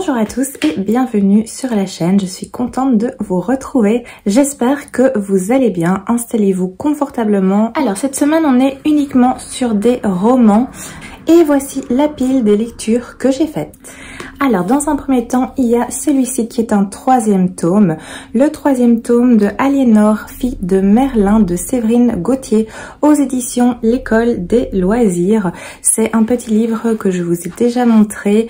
Bonjour à tous et bienvenue sur la chaîne, je suis contente de vous retrouver. J'espère que vous allez bien, installez-vous confortablement. Alors cette semaine on est uniquement sur des romans et voici la pile des lectures que j'ai faites. Alors dans un premier temps, il y a celui-ci qui est un troisième tome. Le troisième tome de Aliénor, fille de Merlin de Séverine Gauthier aux éditions L'École des Loisirs. C'est un petit livre que je vous ai déjà montré.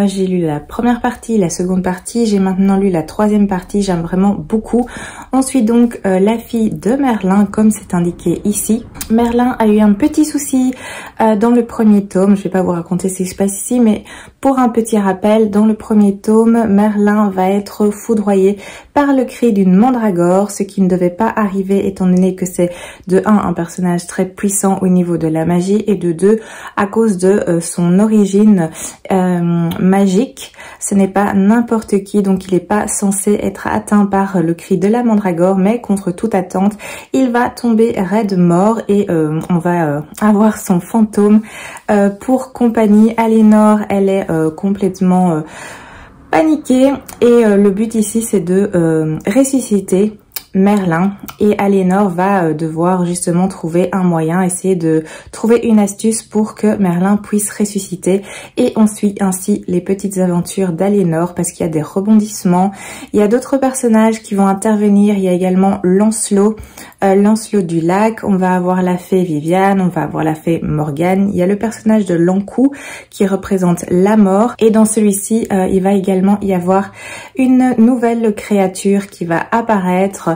J'ai lu la première partie, la seconde partie, j'ai maintenant lu la troisième partie, j'aime vraiment beaucoup. On suit donc la fille de Merlin comme c'est indiqué ici. Merlin a eu un petit souci dans le premier tome, je vais pas vous raconter ce qui se passe ici, mais pour un petit rappel, dans le premier tome, Merlin va être foudroyé par le cri d'une mandragore, ce qui ne devait pas arriver étant donné que c'est de 1 un personnage très puissant au niveau de la magie et de 2 à cause de son origine magique. Ce n'est pas n'importe qui, donc il n'est pas censé être atteint par le cri de la mandragore, mais contre toute attente, il va tomber raide mort et on va avoir son fantôme pour compagnie. Aliénor, elle est complètement paniquée et le but ici c'est de ressusciter Merlin et Aliénor va devoir justement trouver un moyen, essayer de trouver une astuce pour que Merlin puisse ressusciter et on suit ainsi les petites aventures d'Aliénor parce qu'il y a des rebondissements, il y a d'autres personnages qui vont intervenir, il y a également Lancelot, Lancelot du lac, on va avoir la fée Viviane, on va avoir la fée Morgane, il y a le personnage de L'Ankou qui représente la mort et dans celui-ci il va également y avoir une nouvelle créature qui va apparaître.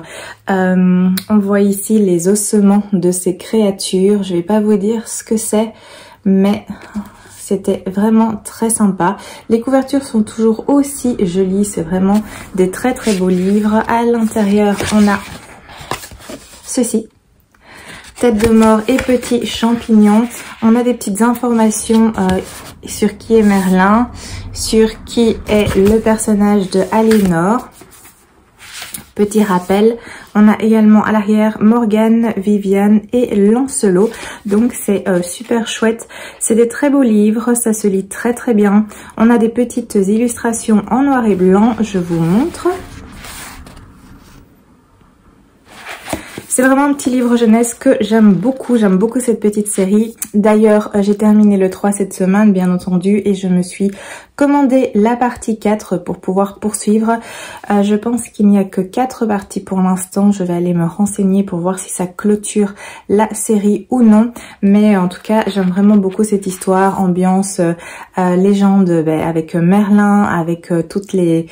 On voit ici les ossements de ces créatures, je vais pas vous dire ce que c'est mais c'était vraiment très sympa. Les couvertures sont toujours aussi jolies, c'est vraiment des très très beaux livres. À l'intérieur on a ceci, tête de mort et petits champignons. On a des petites informations sur qui est Merlin, sur qui est le personnage de Aliénor. Petit rappel, on a également à l'arrière Morgane, Viviane et Lancelot. Donc c'est super chouette. C'est des très beaux livres, ça se lit très très bien. On a des petites illustrations en noir et blanc, je vous montre. C'est vraiment un petit livre jeunesse que j'aime beaucoup cette petite série. D'ailleurs, j'ai terminé le 3 cette semaine, bien entendu, et je me suis commandé la partie 4 pour pouvoir poursuivre. Je pense qu'il n'y a que 4 parties pour l'instant. Je vais aller me renseigner pour voir si ça clôture la série ou non. Mais en tout cas, j'aime vraiment beaucoup cette histoire, ambiance légende avec Merlin, avec toutes les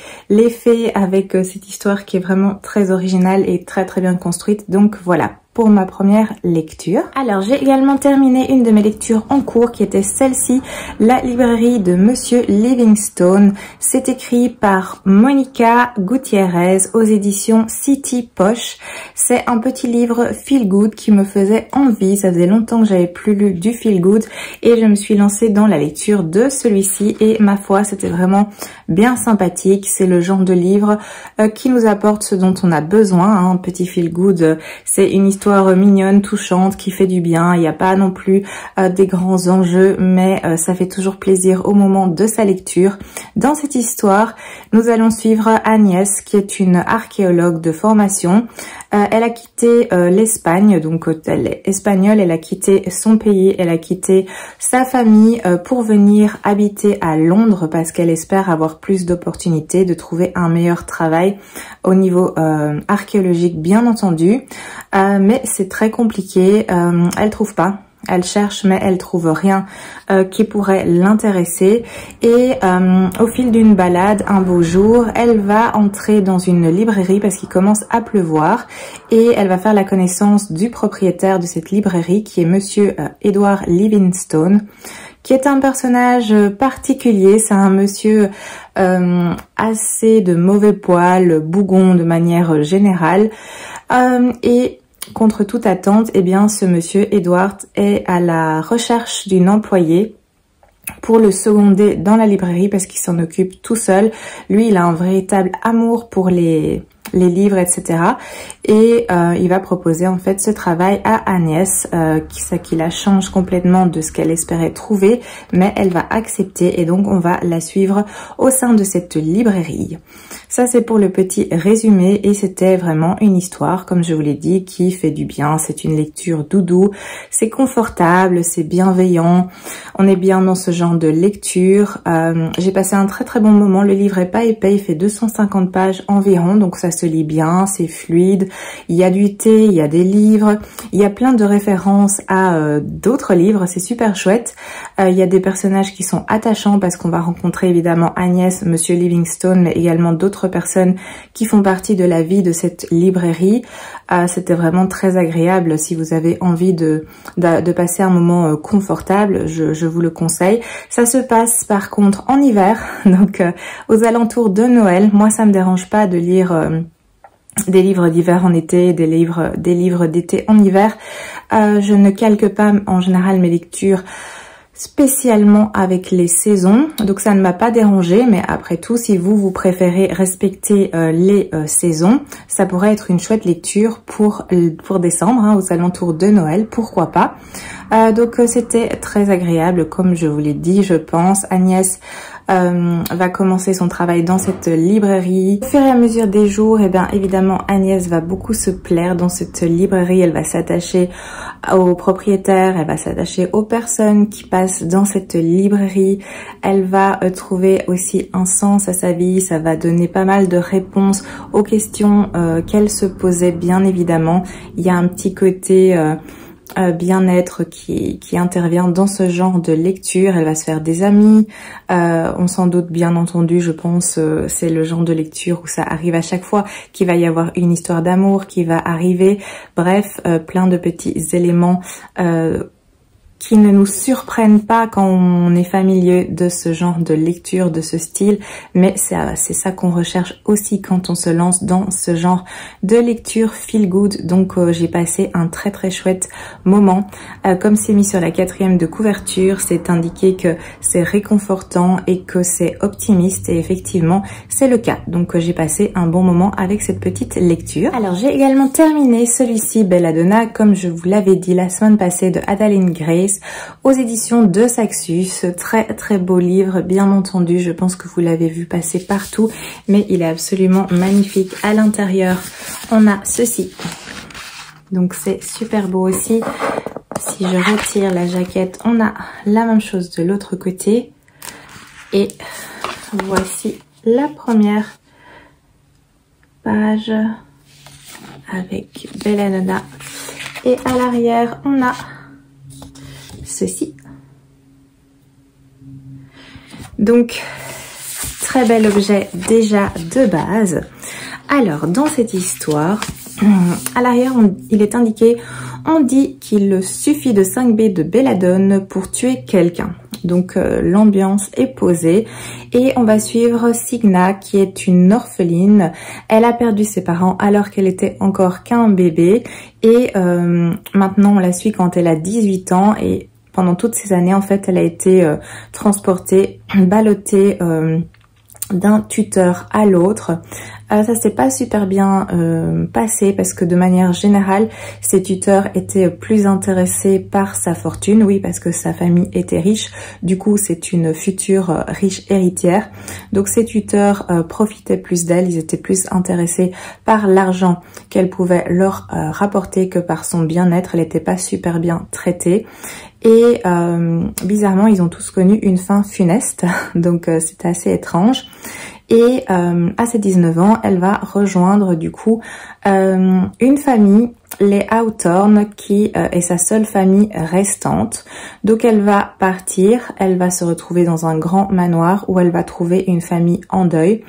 fées, avec cette histoire qui est vraiment très originale et très très bien construite. Donc voilà pour ma première lecture. Alors j'ai également terminé une de mes lectures en cours qui était celle-ci, La librairie de Monsieur Livingstone. C'est écrit par Monica Gutiérrez aux éditions City Poche. C'est un petit livre feel good qui me faisait envie. Ça faisait longtemps que j'avais plus lu du feel good et je me suis lancée dans la lecture de celui-ci et ma foi c'était vraiment bien sympathique. C'est le genre de livre qui nous apporte ce dont on a besoin. Un petit feel good, c'est une histoire mignonne, touchante, qui fait du bien. Il n'y a pas non plus des grands enjeux, mais ça fait toujours plaisir au moment de sa lecture. Dans cette histoire, nous allons suivre Agnès, qui est une archéologue de formation. Elle a quitté l'Espagne, donc elle est espagnole, elle a quitté son pays, elle a quitté sa famille pour venir habiter à Londres parce qu'elle espère avoir plus d'opportunités, de trouver un meilleur travail au niveau archéologique bien entendu. Mais c'est très compliqué, elle trouve pas. Elle cherche mais elle trouve rien qui pourrait l'intéresser et au fil d'une balade, un beau jour, elle va entrer dans une librairie parce qu'il commence à pleuvoir et elle va faire la connaissance du propriétaire de cette librairie qui est Monsieur Edward Livingstone, qui est un personnage particulier. C'est un monsieur assez de mauvais poil, bougon de manière générale et contre toute attente, eh bien, ce monsieur Edward est à la recherche d'une employée pour le seconder dans la librairie parce qu'il s'en occupe tout seul. Lui, il a un véritable amour pour les les livres, etc. Et il va proposer en fait ce travail à Agnès, qui la change complètement de ce qu'elle espérait trouver, mais elle va accepter et donc on va la suivre au sein de cette librairie. Ça c'est pour le petit résumé et c'était vraiment une histoire, comme je vous l'ai dit, qui fait du bien. C'est une lecture doudou, c'est confortable, c'est bienveillant, on est bien dans ce genre de lecture. J'ai passé un très bon moment, le livre est pas épais, il fait 250 pages environ, donc ça se lit bien, c'est fluide, il y a du thé, il y a des livres, il y a plein de références à d'autres livres, c'est super chouette. Il y a des personnages qui sont attachants parce qu'on va rencontrer évidemment Agnès, Monsieur Livingstone, mais également d'autres personnes qui font partie de la vie de cette librairie. C'était vraiment très agréable. Si vous avez envie de passer un moment confortable, je vous le conseille. Ça se passe par contre en hiver, donc aux alentours de Noël. Moi ça me dérange pas de lire des livres d'hiver en été, des livres d'été en hiver. Je ne calque pas en général mes lectures spécialement avec les saisons, donc ça ne m'a pas dérangé, mais après tout, si vous préférez respecter les saisons, ça pourrait être une chouette lecture pour décembre, hein, aux alentours de Noël, pourquoi pas. Donc c'était très agréable, comme je vous l'ai dit, je pense. Agnès va commencer son travail dans cette librairie. Au fur et à mesure des jours, et bien évidemment Agnès va beaucoup se plaire dans cette librairie. Elle va s'attacher aux propriétaires, elle va s'attacher aux personnes qui passent dans cette librairie. Elle va trouver aussi un sens à sa vie. Ça va donner pas mal de réponses aux questions qu'elle se posait, bien évidemment. Il y a un petit côté bien-être qui intervient dans ce genre de lecture. Elle va se faire des amis, on s'en doute bien entendu, je pense, c'est le genre de lecture où ça arrive à chaque fois qu'il va y avoir une histoire d'amour qui va arriver. Bref, plein de petits éléments qui ne nous surprennent pas quand on est familier de ce genre de lecture, de ce style, mais c'est ça qu'on recherche aussi quand on se lance dans ce genre de lecture feel good. Donc j'ai passé un très chouette moment. Comme c'est mis sur la 4e de couverture, c'est indiqué que c'est réconfortant et que c'est optimiste, et effectivement c'est le cas. Donc j'ai passé un bon moment avec cette petite lecture. Alors j'ai également terminé celui-ci, Belladonna, comme je vous l'avais dit la semaine passée, de Adalyn Grace, aux éditions de Saxus. Très beau livre, bien entendu, je pense que vous l'avez vu passer partout, mais il est absolument magnifique. À l'intérieur on a ceci, donc c'est super beau aussi. Si je retire la jaquette, on a la même chose de l'autre côté, et voici la première page avec Belladonna, et à l'arrière on a ceci. Donc très bel objet déjà de base. Alors dans cette histoire, à l'arrière il est indiqué: on dit qu'il suffit de 5 baies de belladone pour tuer quelqu'un. Donc l'ambiance est posée et on va suivre Signa, qui est une orpheline. Elle a perdu ses parents alors qu'elle était encore qu'un bébé, et maintenant on la suit quand elle a 18 ans, et pendant toutes ces années en fait elle a été transportée, ballottée d'un tuteur à l'autre. Ça s'est pas super bien passé, parce que de manière générale ces tuteurs étaient plus intéressés par sa fortune, oui, parce que sa famille était riche, du coup c'est une future riche héritière, donc ces tuteurs profitaient plus d'elle, ils étaient plus intéressés par l'argent qu'elle pouvait leur rapporter que par son bien-être. Elle n'était pas super bien traitée, et bizarrement ils ont tous connu une fin funeste, donc c'était assez étrange. Et à ses 19 ans, elle va rejoindre du coup une famille, les Hawthorne, qui est sa seule famille restante. Donc elle va partir, elle va se retrouver dans un grand manoir où elle va trouver une famille en deuil.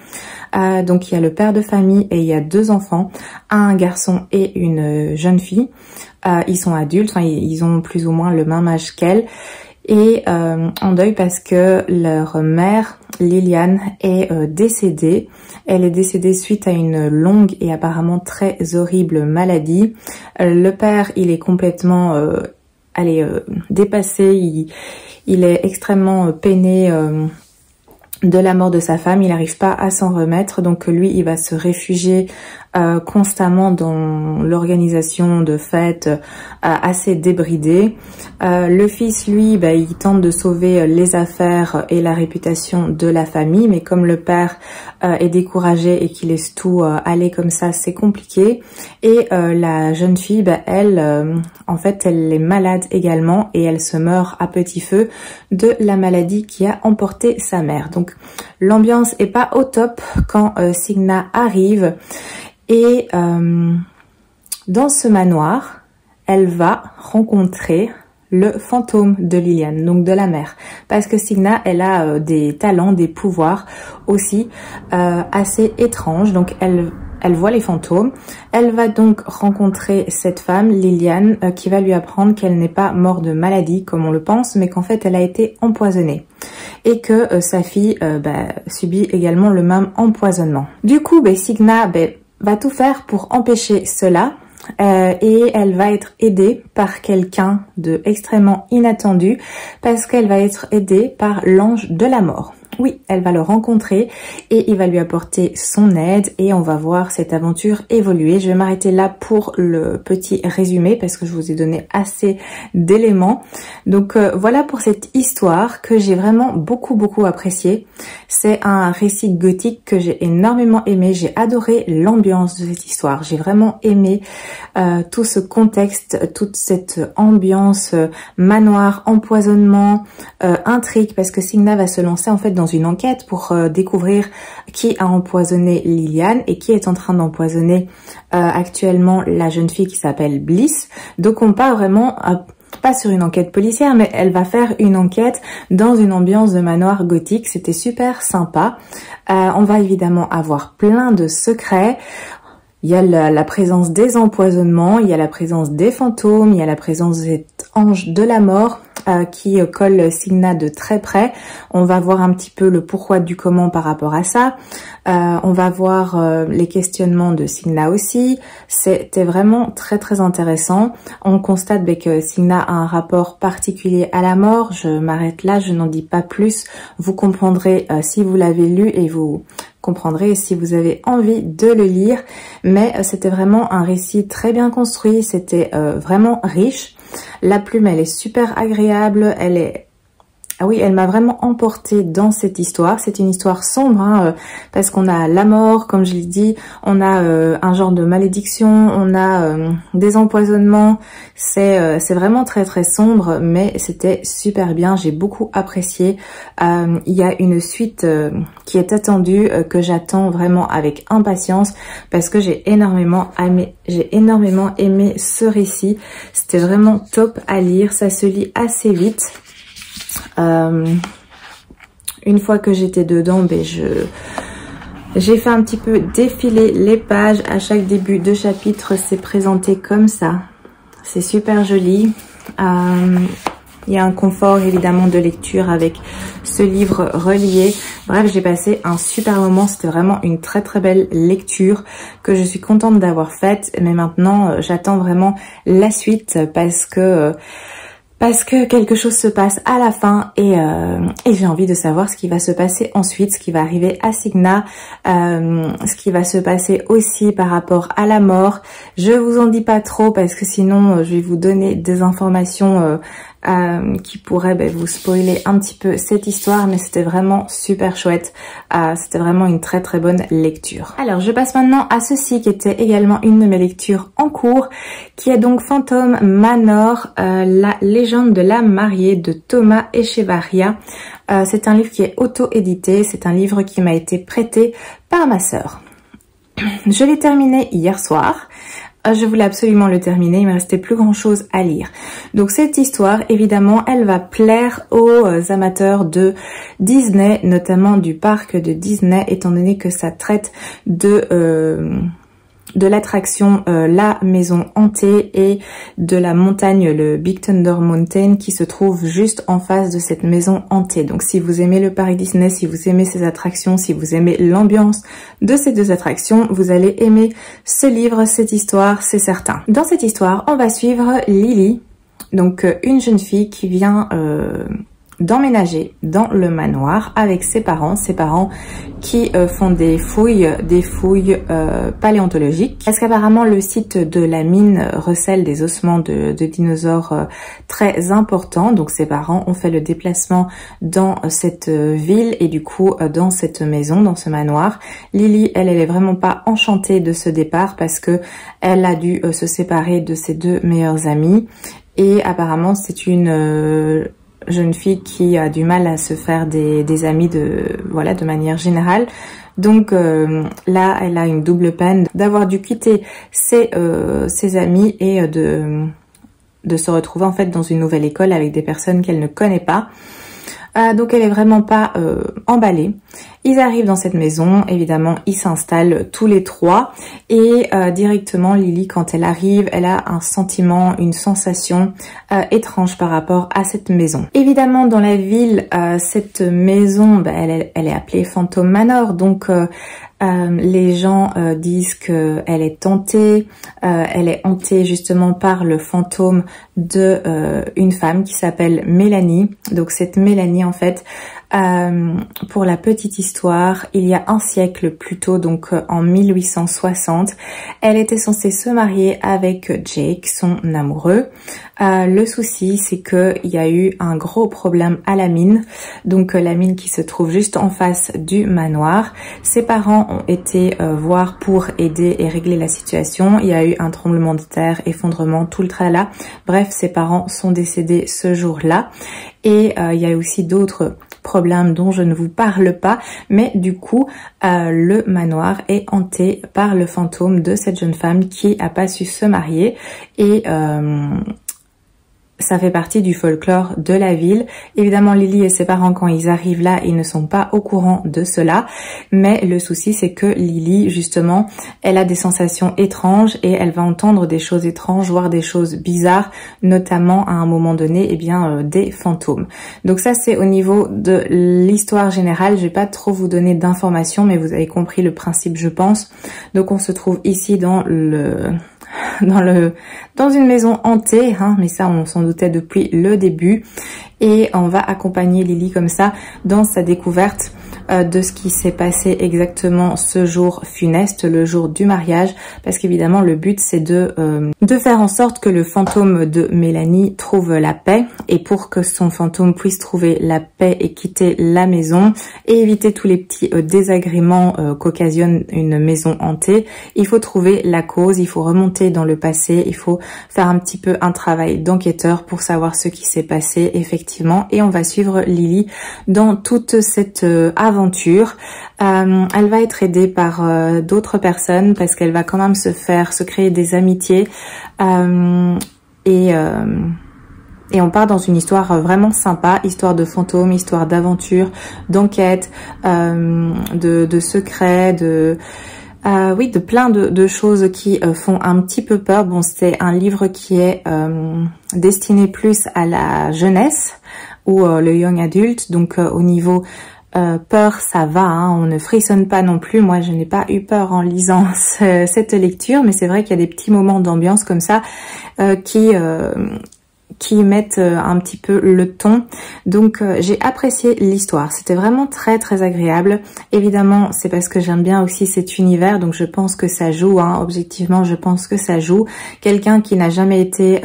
Donc il y a le père de famille et il y a 2 enfants, un garçon et une jeune fille. Ils sont adultes, enfin, ils ont plus ou moins le même âge qu'elle. Et en deuil parce que leur mère, Liliane, est décédée. Elle est décédée suite à une longue et apparemment très horrible maladie. Le père, il est complètement dépassé, il est extrêmement peiné de la mort de sa femme, il n'arrive pas à s'en remettre, donc lui il va se réfugier constamment dans l'organisation de fêtes assez débridées. Le fils lui, il tente de sauver les affaires et la réputation de la famille, mais comme le père est découragé et qu'il laisse tout aller comme ça, c'est compliqué. Et la jeune fille, elle, en fait, elle est malade également et elle se meurt à petit feu de la maladie qui a emporté sa mère. Donc l'ambiance est pas au top quand Cigna arrive. Et dans ce manoir, elle va rencontrer le fantôme de Liliane, donc de la mère. Parce que Cigna, elle a des talents, des pouvoirs aussi assez étranges. Donc elle voit les fantômes. Elle va donc rencontrer cette femme, Liliane, qui va lui apprendre qu'elle n'est pas morte de maladie, comme on le pense, mais qu'en fait, elle a été empoisonnée. Et que sa fille subit également le même empoisonnement. Du coup, Cigna va tout faire pour empêcher cela. Et elle va être aidée par quelqu'un de extrêmement inattendu parce qu'elle va être aidée par l'ange de la mort. Oui, elle va le rencontrer et il va lui apporter son aide et on va voir cette aventure évoluer. Je vais m'arrêter là pour le petit résumé parce que je vous ai donné assez d'éléments. Donc voilà pour cette histoire que j'ai vraiment beaucoup appréciée. C'est un récit gothique que j'ai énormément aimé. J'ai adoré l'ambiance de cette histoire. J'ai vraiment aimé tout ce contexte, toute cette ambiance manoir, empoisonnement, intrigue parce que Cigna va se lancer en fait dans une enquête pour découvrir qui a empoisonné Liliane et qui est en train d'empoisonner actuellement la jeune fille qui s'appelle Bliss. Donc on part vraiment pas sur une enquête policière, mais elle va faire une enquête dans une ambiance de manoir gothique. C'était super sympa. On va évidemment avoir plein de secrets. Il y a la présence des empoisonnements, il y a la présence des fantômes, il y a la présence de cet ange de la mort qui colle Cigna de très près. On va voir un petit peu le pourquoi du comment par rapport à ça. On va voir les questionnements de Cigna aussi. C'était vraiment très intéressant. On constate que Cigna a un rapport particulier à la mort. Je m'arrête là, je n'en dis pas plus. Vous comprendrez si vous l'avez lu et vous comprendrez si vous avez envie de le lire. Mais c'était vraiment un récit très bien construit. C'était vraiment riche. La plume, elle est super agréable. Elle est... Ah oui, elle m'a vraiment emportée dans cette histoire. C'est une histoire sombre, parce qu'on a la mort, comme je l'ai dit, on a un genre de malédiction, on a des empoisonnements. C'est vraiment très sombre, mais c'était super bien. J'ai beaucoup apprécié. Il y a une suite qui est attendue, que j'attends vraiment avec impatience, parce que j'ai énormément aimé ce récit. C'était vraiment top à lire, ça se lit assez vite. Une fois que j'étais dedans, j'ai fait un petit peu défiler les pages. À chaque début de chapitre, c'est présenté comme ça. C'est super joli. Il y a un confort évidemment de lecture avec ce livre relié. Bref, j'ai passé un super moment. C'était vraiment une très belle lecture que je suis contente d'avoir faite. Mais maintenant, j'attends vraiment la suite parce que quelque chose se passe à la fin et j'ai envie de savoir ce qui va se passer ensuite, ce qui va arriver à Cigna, ce qui va se passer aussi par rapport à la mort. Je vous en dis pas trop parce que sinon je vais vous donner des informations qui pourraient vous spoiler un petit peu cette histoire, mais c'était vraiment super chouette. C'était vraiment une très bonne lecture. Alors je passe maintenant à ceci qui était également une de mes lectures en cours, qui est donc Phantom Manor, la légende de la mariée de Thomas Echevarria. C'est un livre qui est auto-édité, c'est un livre qui m'a été prêté par ma sœur. Je l'ai terminé hier soir. Je voulais absolument le terminer, il me restait plus grand chose à lire. Donc cette histoire, évidemment, elle va plaire aux amateurs de Disney, notamment du parc de Disney, étant donné que ça traite de l'attraction La Maison Hantée et de la montagne, le Big Thunder Mountain, qui se trouve juste en face de cette maison hantée. Donc si vous aimez le parc Disney, si vous aimez ces attractions, si vous aimez l'ambiance de ces deux attractions, vous allez aimer ce livre, cette histoire, c'est certain. Dans cette histoire, on va suivre Lily, donc une jeune fille qui vient d'emménager dans le manoir avec ses parents qui font des fouilles paléontologiques. Parce qu'apparemment le site de la mine recèle des ossements de dinosaures très importants. Donc ses parents ont fait le déplacement dans cette ville et du coup dans cette maison, dans ce manoir. Lily, elle est vraiment pas enchantée de ce départ parce que elle a dû se séparer de ses deux meilleures amies. Et apparemment c'est une jeune fille qui a du mal à se faire des amis de manière générale. Donc là, elle a une double peine d'avoir dû quitter ses amis et de se retrouver en fait dans une nouvelle école avec des personnes qu'elle ne connaît pas. Donc elle est vraiment pas emballée. Ils arrivent dans cette maison, évidemment ils s'installent tous les trois et directement Lily, quand elle arrive, elle a un sentiment, une sensation étrange par rapport à cette maison. Évidemment dans la ville, cette maison, elle est appelée Phantom Manor, donc les gens disent qu'elle est hantée, elle est hantée justement par le fantôme de une femme qui s'appelle Mélanie. Donc cette Mélanie en fait, pour la petite histoire, il y a un siècle plus tôt, donc en 1860, elle était censée se marier avec Jake, son amoureux. Le souci, c'est que il y a eu un gros problème à la mine, donc la mine qui se trouve juste en face du manoir. Ses parents ont été voir pour aider et régler la situation. Il y a eu un tremblement de terre, effondrement, tout le tralala. Bref, ses parents sont décédés ce jour-là. Et il y a aussi d'autres problèmes dont je ne vous parle pas, mais du coup le manoir est hanté par le fantôme de cette jeune femme qui a pas su se marier et ça fait partie du folklore de la ville. Évidemment, Lily et ses parents, quand ils arrivent là, ils ne sont pas au courant de cela. Mais le souci, c'est que Lily, justement, elle a des sensations étranges et elle va entendre des choses étranges, voire des choses bizarres, notamment à un moment donné, des fantômes. Donc ça, c'est au niveau de l'histoire générale. Je vais pas trop vous donner d'informations, mais vous avez compris le principe, je pense. Donc on se trouve ici dans une maison hantée, hein, mais ça on s'en doutait depuis le début, et on va accompagner Lily comme ça dans sa découverte de ce qui s'est passé exactement ce jour funeste, le jour du mariage, parce qu'évidemment le but c'est de faire en sorte que le fantôme de Mélanie trouve la paix, et pour que son fantôme puisse trouver la paix et quitter la maison et éviter tous les petits désagréments qu'occasionne une maison hantée, il faut trouver la cause, il faut remonter dans le passé, il faut faire un petit peu un travail d'enquêteur pour savoir ce qui s'est passé effectivement, et on va suivre Lily dans toute cette aventure. Elle va être aidée par d'autres personnes parce qu'elle va quand même se créer des amitiés et on part dans une histoire vraiment sympa, histoire de fantômes, histoire d'aventure, d'enquête, de secrets, oui, de plein de choses qui font un petit peu peur. Bon, c'est un livre qui est destiné plus à la jeunesse ou le young adulte, donc au niveau peur, ça va, hein, on ne frissonne pas non plus. Moi, je n'ai pas eu peur en lisant cette lecture, mais c'est vrai qu'il y a des petits moments d'ambiance comme ça qui mettent un petit peu le ton. Donc j'ai apprécié l'histoire, c'était vraiment très très agréable. Évidemment c'est parce que j'aime bien aussi cet univers, donc je pense que ça joue, hein. Objectivement je pense que ça joue. Quelqu'un qui n'a jamais été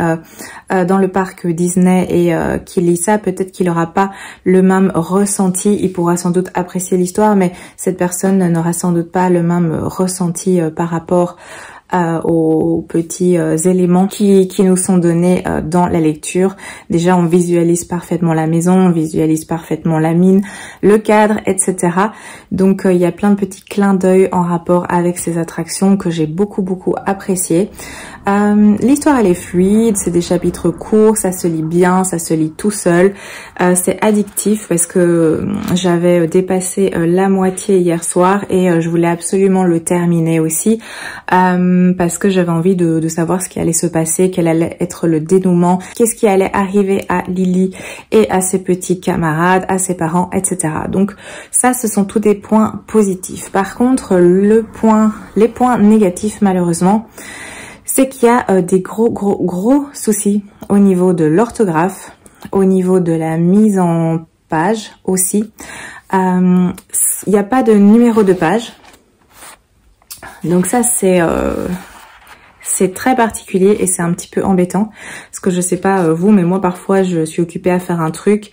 dans le parc Disney et qui lit ça, peut-être qu'il n'aura pas le même ressenti, il pourra sans doute apprécier l'histoire, mais cette personne n'aura sans doute pas le même ressenti par rapport aux petits éléments qui nous sont donnés dans la lecture. Déjà on visualise parfaitement la maison, on visualise parfaitement la mine, le cadre, etc. Donc il y a plein de petits clins d'œil en rapport avec ces attractions que j'ai beaucoup apprécié. L'histoire elle est fluide, c'est des chapitres courts, ça se lit bien, ça se lit tout seul. C'est addictif parce que j'avais dépassé la moitié hier soir et je voulais absolument le terminer aussi. Parce que j'avais envie de savoir ce qui allait se passer, quel allait être le dénouement, qu'est-ce qui allait arriver à Lily et à ses petits camarades, à ses parents, etc. Donc ça, ce sont tous des points positifs. Par contre, les points négatifs, malheureusement, c'est qu'il y a des gros soucis au niveau de l'orthographe. au niveau de la mise en page aussi. Il n'y a pas de numéro de page. Donc ça c'est très particulier et c'est un petit peu embêtant. Parce que je sais pas vous, mais moi parfois je suis occupée à faire un truc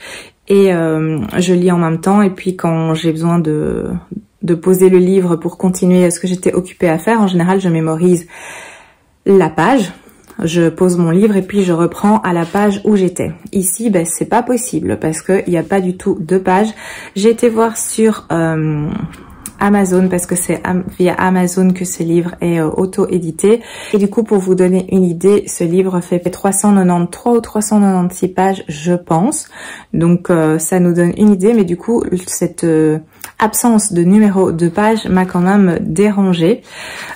et je lis en même temps. Et puis quand j'ai besoin de poser le livre pour continuer ce que j'étais occupée à faire, en général je mémorise la page. Je pose mon livre et puis je reprends à la page où j'étais. Ici, ben, c'est pas possible parce qu'il n'y a pas du tout de page. J'ai été voir sur Amazon parce que c'est via Amazon que ce livre est auto-édité. Et du coup, pour vous donner une idée, ce livre fait 393 ou 396 pages, je pense. Donc, ça nous donne une idée. Mais du coup, cette absence de numéro de page m'a quand même dérangée.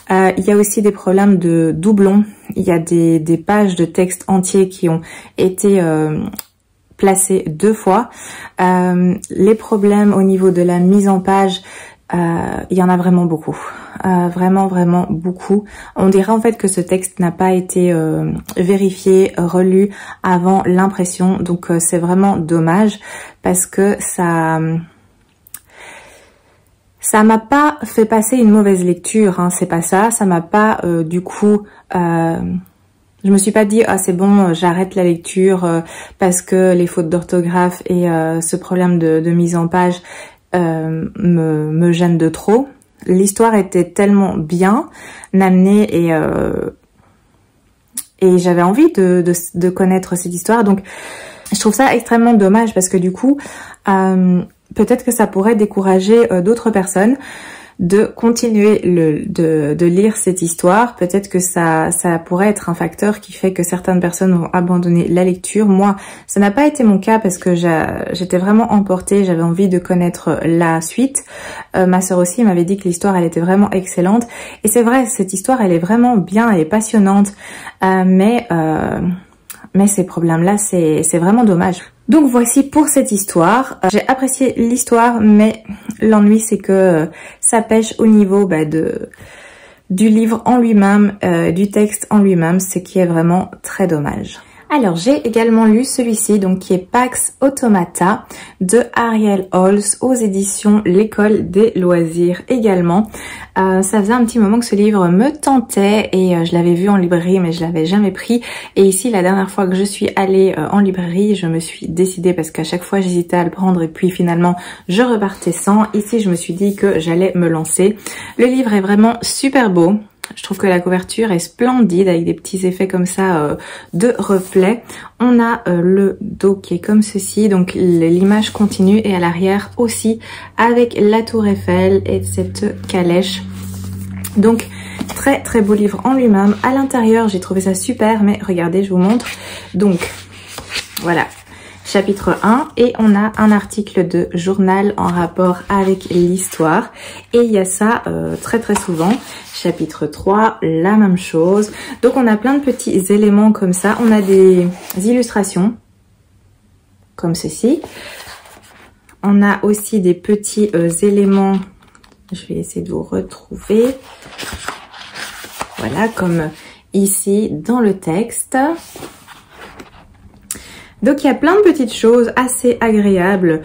Il y a aussi des problèmes de doublons. Il y a des pages de texte entiers qui ont été placées 2 fois. Les problèmes au niveau de la mise en page, il y en a vraiment beaucoup. Vraiment beaucoup. On dirait en fait que ce texte n'a pas été vérifié, relu avant l'impression. Donc c'est vraiment dommage parce que ça m'a pas fait passer une mauvaise lecture, hein, c'est pas ça. Ça m'a pas du coup je me suis pas dit ah c'est bon, j'arrête la lecture parce que les fautes d'orthographe et ce problème de mise en page me gênent de trop. L'histoire était tellement bien amenée et j'avais envie de connaître cette histoire. Donc je trouve ça extrêmement dommage parce que du coup peut-être que ça pourrait décourager d'autres personnes de continuer de lire cette histoire. Peut-être que ça pourrait être un facteur qui fait que certaines personnes vont abandonner la lecture. Moi, ça n'a pas été mon cas parce que j'étais vraiment emportée, j'avais envie de connaître la suite. Ma sœur aussi m'avait dit que l'histoire, elle était vraiment excellente. Et c'est vrai, cette histoire, elle est vraiment bien, elle est passionnante. Mais ces problèmes-là, c'est vraiment dommage. Donc voici pour cette histoire. J'ai apprécié l'histoire, mais l'ennui c'est que ça pêche au niveau du livre en lui-même, du texte en lui-même, ce qui est vraiment très dommage. Alors j'ai également lu celui-ci, donc qui est Pax Automata de Ariel Holz aux éditions L'École des Loisirs également. Ça faisait un petit moment que ce livre me tentait et je l'avais vu en librairie mais je l'avais jamais pris. Et ici la dernière fois que je suis allée en librairie, je me suis décidée parce qu'à chaque fois j'hésitais à le prendre et puis finalement je repartais sans. Ici je me suis dit que j'allais me lancer. Le livre est vraiment super beau. Je trouve que la couverture est splendide avec des petits effets comme ça de reflets. On a le dos qui est comme ceci, donc l'image continue et à l'arrière aussi avec la tour Eiffel et cette calèche. Donc très beau livre en lui-même. À l'intérieur j'ai trouvé ça super, mais regardez je vous montre. Donc voilà. Chapitre 1 et on a un article de journal en rapport avec l'histoire et il y a ça très souvent. Chapitre 3, la même chose. Donc on a plein de petits éléments comme ça. On a des illustrations comme ceci. On a aussi des petits éléments. Je vais essayer de vous retrouver. Voilà, comme ici dans le texte. Donc il y a plein de petites choses assez agréables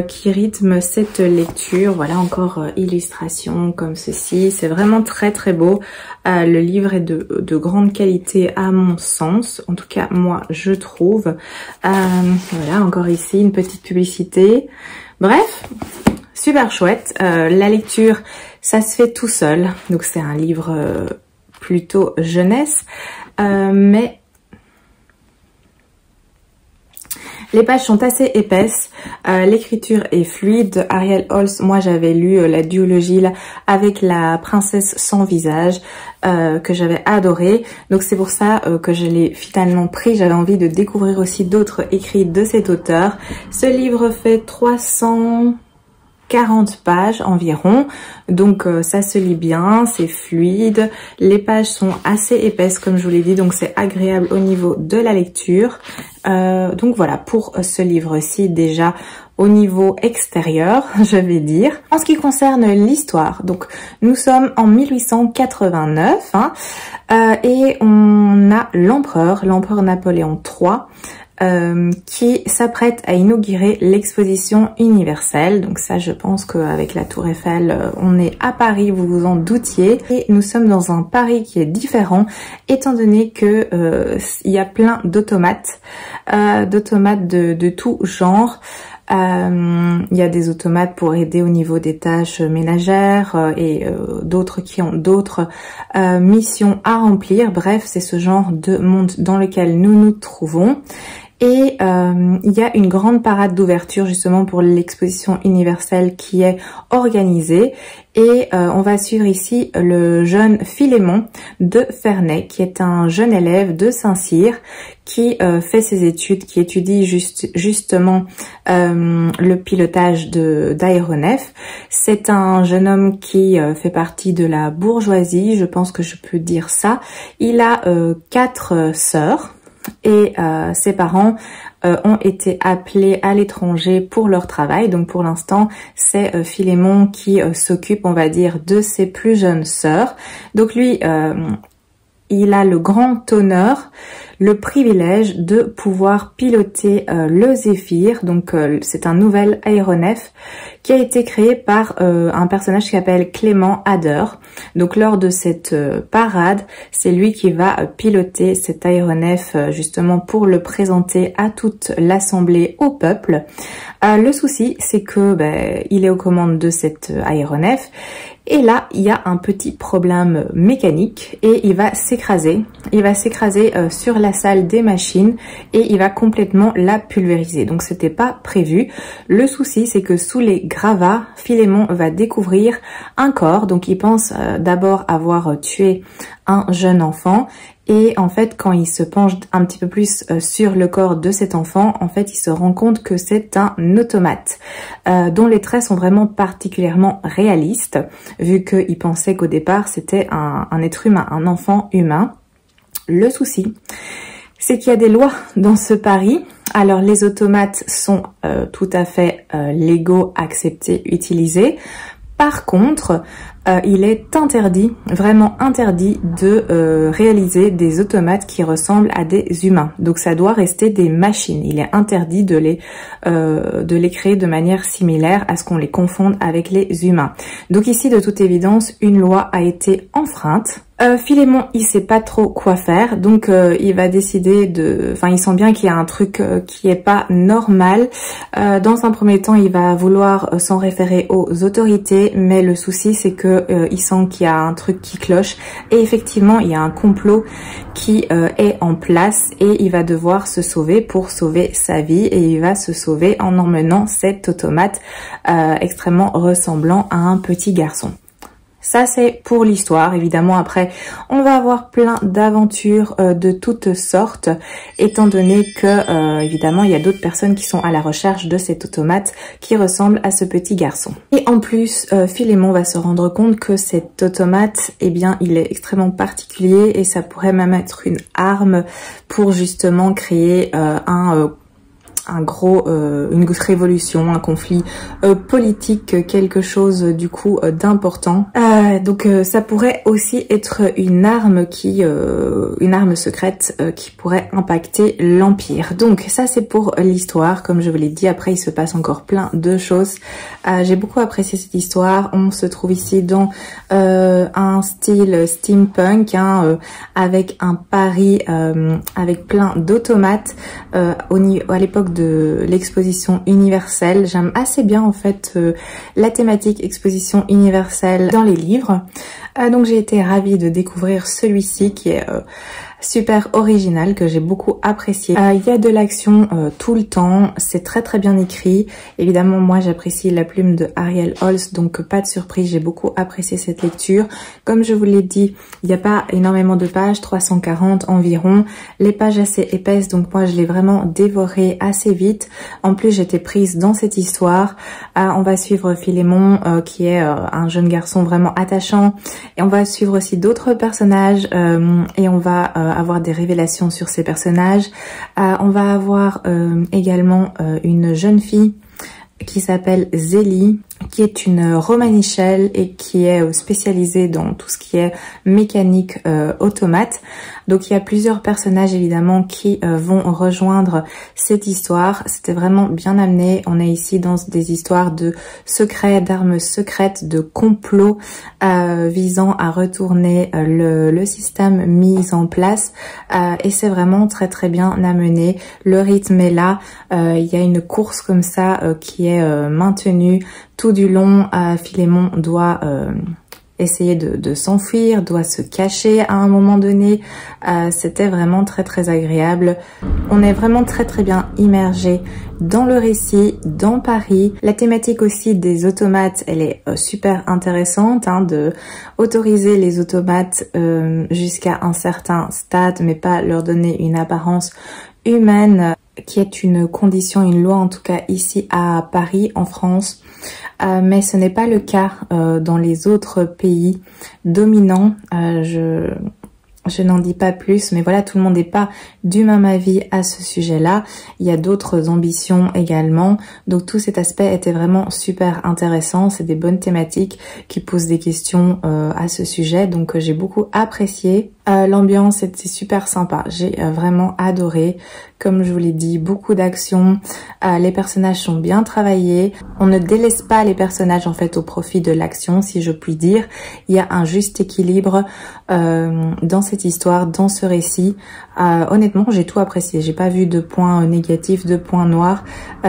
qui rythment cette lecture. Voilà encore illustration comme ceci. C'est vraiment très beau. Le livre est de grande qualité à mon sens. En tout cas moi je trouve. Voilà encore ici une petite publicité. Bref, super chouette. La lecture ça se fait tout seul. Donc c'est un livre plutôt jeunesse. Mais les pages sont assez épaisses, l'écriture est fluide. Ariel Holz, moi j'avais lu la duologie là, avec la princesse sans visage que j'avais adoré. Donc c'est pour ça que je l'ai finalement pris. J'avais envie de découvrir aussi d'autres écrits de cet auteur. Ce livre fait 340 pages environ, donc ça se lit bien, c'est fluide, les pages sont assez épaisses comme je vous l'ai dit, donc c'est agréable au niveau de la lecture. Donc voilà pour ce livre-ci déjà au niveau extérieur, je vais dire. En ce qui concerne l'histoire, donc nous sommes en 1889 et on a l'empereur Napoléon III qui s'apprête à inaugurer l'exposition universelle. Donc ça, je pense qu'avec la Tour Eiffel, on est à Paris, vous vous en doutiez. Et nous sommes dans un Paris qui est différent, étant donné que il y a plein d'automates, de tout genre. Il y a des automates pour aider au niveau des tâches ménagères et d'autres qui ont d'autres missions à remplir. Bref, c'est ce genre de monde dans lequel nous nous trouvons. Et il y a une grande parade d'ouverture justement pour l'exposition universelle qui est organisée. Et on va suivre ici le jeune Philémon de Ferney, qui est un jeune élève de Saint-Cyr, qui fait ses études, qui étudie justement le pilotage d'aéronefs. C'est un jeune homme qui fait partie de la bourgeoisie, je pense que je peux dire ça. Il a 4 sœurs. Et ses parents ont été appelés à l'étranger pour leur travail. Donc pour l'instant, c'est Philémon qui s'occupe, on va dire, de ses plus jeunes sœurs. Donc lui, il a le grand honneur, le privilège de pouvoir piloter le Zéphyr. Donc c'est un nouvel aéronef qui a été créé par un personnage qui s'appelle Clément Ader. Donc lors de cette parade, c'est lui qui va piloter cet aéronef justement pour le présenter à toute l'assemblée, au peuple. Le souci, c'est que il est aux commandes de cet aéronef. Et là, il y a un petit problème mécanique et il va s'écraser. Il va s'écraser sur la salle des machines et il va complètement la pulvériser. Donc c'était pas prévu. Le souci, c'est que sous les gravats, Philémon va découvrir un corps. Donc il pense d'abord avoir tué un jeune enfant. Et en fait, quand il se penche un petit peu plus sur le corps de cet enfant, en fait, il se rend compte que c'est un automate dont les traits sont vraiment particulièrement réalistes, vu qu'il pensait qu'au départ, c'était un être humain, un enfant humain. Le souci, c'est qu'il y a des lois dans ce Paris. Alors, les automates sont tout à fait légaux, acceptés, utilisés. Par contre, il est interdit, vraiment interdit de réaliser des automates qui ressemblent à des humains. Donc ça doit rester des machines. Il est interdit de les créer de manière similaire à ce qu'on les confonde avec les humains. Donc ici, de toute évidence, une loi a été enfreinte. Philémon, il sait pas trop quoi faire, donc il va décider il sent bien qu'il y a un truc qui est pas normal. Dans un premier temps, il va vouloir s'en référer aux autorités, mais le souci c'est que il sent qu'il y a un truc qui cloche et effectivement il y a un complot qui est en place et il va devoir se sauver pour sauver sa vie et il va se sauver en emmenant cet automate extrêmement ressemblant à un petit garçon. Ça, c'est pour l'histoire. Évidemment, après, on va avoir plein d'aventures de toutes sortes, étant donné que, évidemment, il y a d'autres personnes qui sont à la recherche de cet automate qui ressemble à ce petit garçon. Et en plus, Philémon va se rendre compte que cet automate, eh bien, il est extrêmement particulier et ça pourrait même être une arme pour justement créer une révolution, un conflit politique, quelque chose du coup d'important. Donc ça pourrait aussi être une arme secrète qui pourrait impacter l'Empire. Donc ça c'est pour l'histoire, comme je vous l'ai dit. Après il se passe encore plein de choses. J'ai beaucoup apprécié cette histoire. On se trouve ici dans un style steampunk, avec un Paris avec plein d'automates à l'époque de l'exposition universelle. J'aime assez bien en fait la thématique exposition universelle dans les livres. Donc j'ai été ravie de découvrir celui-ci qui est super original, que j'ai beaucoup apprécié. Il y a de l'action tout le temps, c'est très très bien écrit. Évidemment, moi j'apprécie la plume de Ariel Holst, donc pas de surprise, j'ai beaucoup apprécié cette lecture. Comme je vous l'ai dit, il n'y a pas énormément de pages, 340 environ. Les pages assez épaisses, donc moi je l'ai vraiment dévoré assez vite. En plus, j'étais prise dans cette histoire. On va suivre Philémon, qui est un jeune garçon vraiment attachant. Et on va suivre aussi d'autres personnages et on va avoir des révélations sur ces personnages. On va avoir également une jeune fille qui s'appelle Zélie, qui est une romanichelle et qui est spécialisée dans tout ce qui est mécanique automate. Donc il y a plusieurs personnages évidemment qui vont rejoindre cette histoire. C'était vraiment bien amené. On est ici dans des histoires de secrets, d'armes secrètes, de complots visant à retourner le système mis en place. Et c'est vraiment très très bien amené. Le rythme est là. Il y a une course comme ça qui est maintenue tout du long. Philémon doit essayer de s'enfuir, doit se cacher à un moment donné. C'était vraiment très très agréable. On est vraiment très très bien immergé dans le récit, dans Paris. La thématique aussi des automates, elle est super intéressante, hein, de autoriser les automates jusqu'à un certain stade, mais pas leur donner une apparence humaine, qui est une condition, une loi en tout cas ici à Paris, en France. Mais ce n'est pas le cas dans les autres pays dominants. Je n'en dis pas plus, mais voilà, tout le monde n'est pas du même avis à ce sujet-là. Il y a d'autres ambitions également. Donc tout cet aspect était vraiment super intéressant. C'est des bonnes thématiques qui posent des questions à ce sujet. Donc j'ai beaucoup apprécié. L'ambiance était super sympa. J'ai vraiment adoré. Comme je vous l'ai dit, beaucoup d'action. Les personnages sont bien travaillés. On ne délaisse pas les personnages en fait au profit de l'action, si je puis dire. Il y a un juste équilibre dans cette histoire, dans ce récit. Honnêtement, j'ai tout apprécié. J'ai pas vu de points négatifs, de points noirs.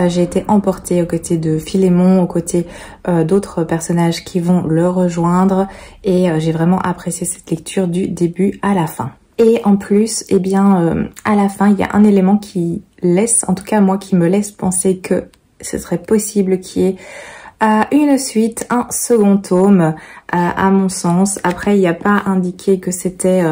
J'ai été emportée aux côtés de Philémon, aux côtés d'autres personnages qui vont le rejoindre. Et j'ai vraiment apprécié cette lecture du début à la fin. Et en plus, eh bien, à la fin, il y a un élément qui laisse, en tout cas moi, qui me laisse penser que ce serait possible qu'il y ait une suite, un second tome, à mon sens. Après, il n'y a pas indiqué que c'était...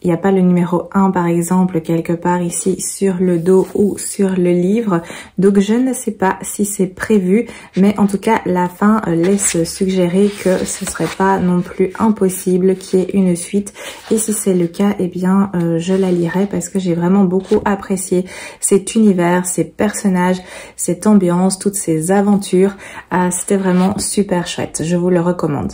il n'y a pas le numéro 1 par exemple quelque part ici sur le dos ou sur le livre. Donc je ne sais pas si c'est prévu, mais en tout cas la fin laisse suggérer que ce serait pas non plus impossible qu'il y ait une suite. Et si c'est le cas, eh bien je la lirai parce que j'ai vraiment beaucoup apprécié cet univers, ces personnages, cette ambiance, toutes ces aventures. C'était vraiment super chouette, je vous le recommande.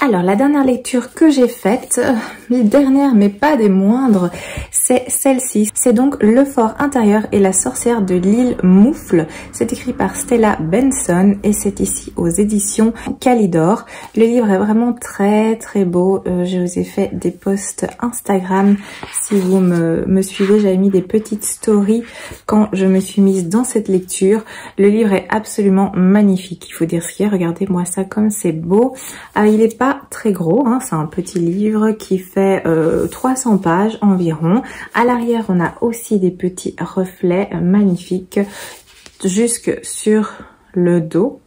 Alors, la dernière lecture que j'ai faite, les dernières mais pas des moindres, c'est celle-ci. C'est donc Le Fort Intérieur et la sorcière de l'île Moufle. C'est écrit par Stella Benson et c'est ici aux éditions Calidor. Le livre est vraiment très très beau. Je vous ai fait des posts Instagram. Si vous me suivez, j'avais mis des petites stories quand je me suis mise dans cette lecture. Le livre est absolument magnifique. Il faut dire ce qu'il y a. Regardez-moi ça comme c'est beau. Il est pas très gros, hein, c'est un petit livre qui fait 300 pages environ. À l'arrière, on a aussi des petits reflets magnifiques jusque sur le dos.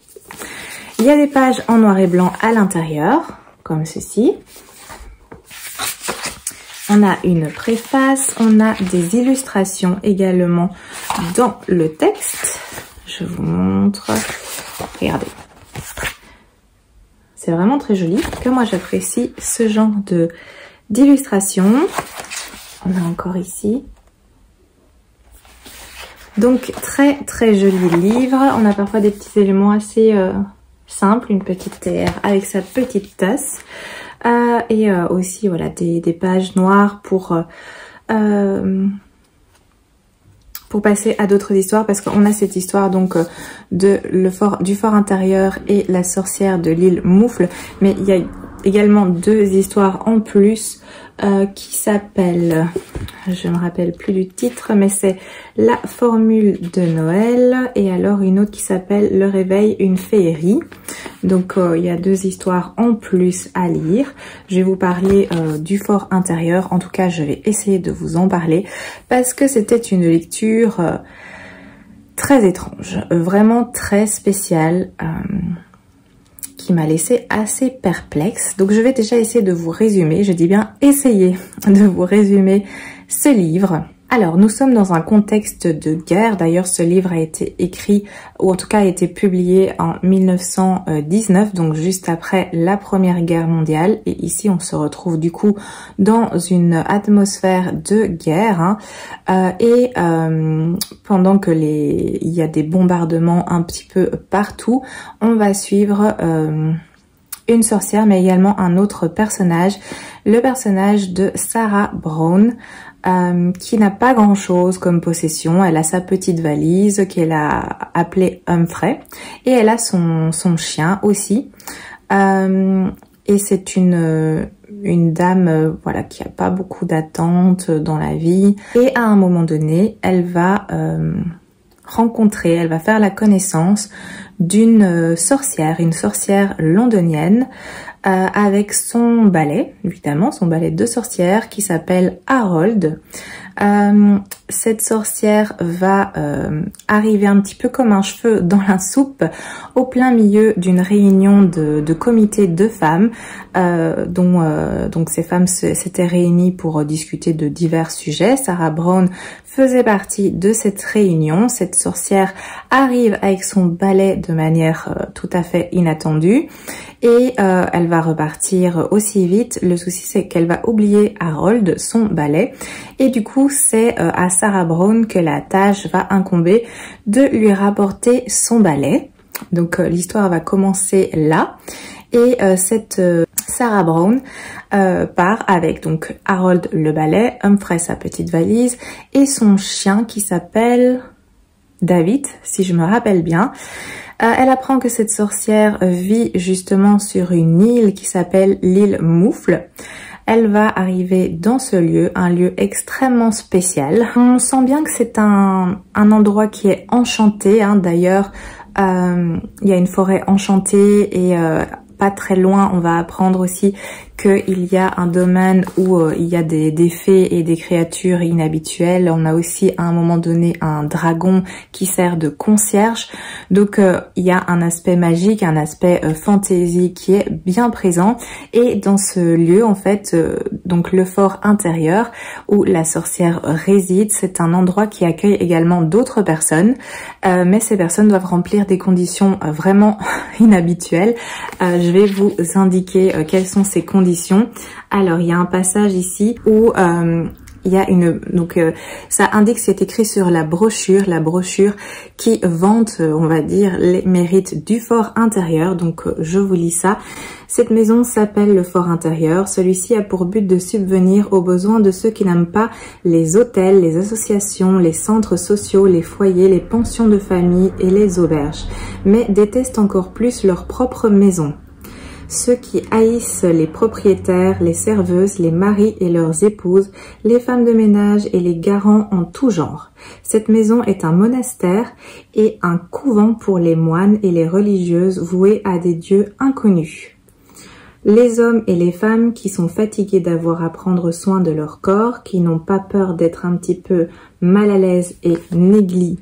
Il y a des pages en noir et blanc à l'intérieur, comme ceci. On a une préface, on a des illustrations également dans le texte. Je vous montre. Regardez. C'est vraiment très joli, que moi j'apprécie ce genre d'illustration. On a encore ici. Donc très très joli livre. On a parfois des petits éléments assez simples, une petite théière avec sa petite tasse. Et aussi voilà des pages noires pour passer à d'autres histoires, parce qu'on a cette histoire donc du fort intérieur et la sorcière de l'île Moufle, mais il y a également deux histoires en plus qui s'appellent, je ne me rappelle plus du titre, mais c'est La formule de Noël et alors une autre qui s'appelle Le réveil, une féerie. Donc il y a deux histoires en plus à lire. Je vais vous parler du fort intérieur, en tout cas je vais essayer de vous en parler parce que c'était une lecture très étrange, vraiment très spéciale, qui m'a laissé assez perplexe. Donc je vais déjà essayer de vous résumer, je dis bien essayer de vous résumer ce livre. Alors, nous sommes dans un contexte de guerre. D'ailleurs, ce livre a été écrit, ou en tout cas a été publié en 1919, donc juste après la Première Guerre mondiale. Et ici, on se retrouve du coup dans une atmosphère de guerre. Pendant que il y a des bombardements un petit peu partout, on va suivre une sorcière, mais également un autre personnage, le personnage de Sarah Brown, qui n'a pas grand chose comme possession. Elle a sa petite valise qu'elle a appelée Humphrey et elle a son chien aussi. Et c'est une dame voilà, qui a pas beaucoup d'attentes dans la vie. Et à un moment donné, elle va elle va faire la connaissance d'une sorcière, une sorcière londonienne, avec son balai, évidemment, son balai de sorcière qui s'appelle Harold. Cette sorcière va arriver un petit peu comme un cheveu dans la soupe au plein milieu d'une réunion de comité de femmes donc ces femmes s'étaient réunies pour discuter de divers sujets. Sarah Brown faisait partie de cette réunion. Cette sorcière arrive avec son balai de manière tout à fait inattendue et elle va repartir aussi vite. Le souci, c'est qu'elle va oublier Harold, son balai, et du coup c'est à Sarah Brown que la tâche va incomber de lui rapporter son balai. Donc l'histoire va commencer là et cette Sarah Brown part avec donc Harold le balai, Humphrey sa petite valise et son chien qui s'appelle David, si je me rappelle bien. Elle apprend que cette sorcière vit justement sur une île qui s'appelle l'île Moufle. Elle va arriver dans ce lieu, un lieu extrêmement spécial. On sent bien que c'est un endroit qui est enchanté. D'ailleurs, il y a une forêt enchantée et pas très loin, on va apprendre aussi qu'il y a un domaine où il y a des fées et des créatures inhabituelles. On a aussi à un moment donné un dragon qui sert de concierge. Donc il y a un aspect magique, un aspect fantasy qui est bien présent. Et dans ce lieu, en fait, donc le fort intérieur où la sorcière réside, c'est un endroit qui accueille également d'autres personnes. Mais ces personnes doivent remplir des conditions vraiment inhabituelles. Je vais vous indiquer quelles sont ces conditions. Alors, il y a un passage ici où il y a ça indique, c'est écrit sur la brochure qui vante, on va dire, les mérites du fort intérieur. Donc, je vous lis ça. Cette maison s'appelle le fort intérieur. Celui-ci a pour but de subvenir aux besoins de ceux qui n'aiment pas les hôtels, les associations, les centres sociaux, les foyers, les pensions de famille et les auberges, mais détestent encore plus leur propre maison. Ceux qui haïssent les propriétaires, les serveuses, les maris et leurs épouses, les femmes de ménage et les garants en tout genre. Cette maison est un monastère et un couvent pour les moines et les religieuses voués à des dieux inconnus. Les hommes et les femmes qui sont fatigués d'avoir à prendre soin de leur corps, qui n'ont pas peur d'être un petit peu mal à l'aise et négligés,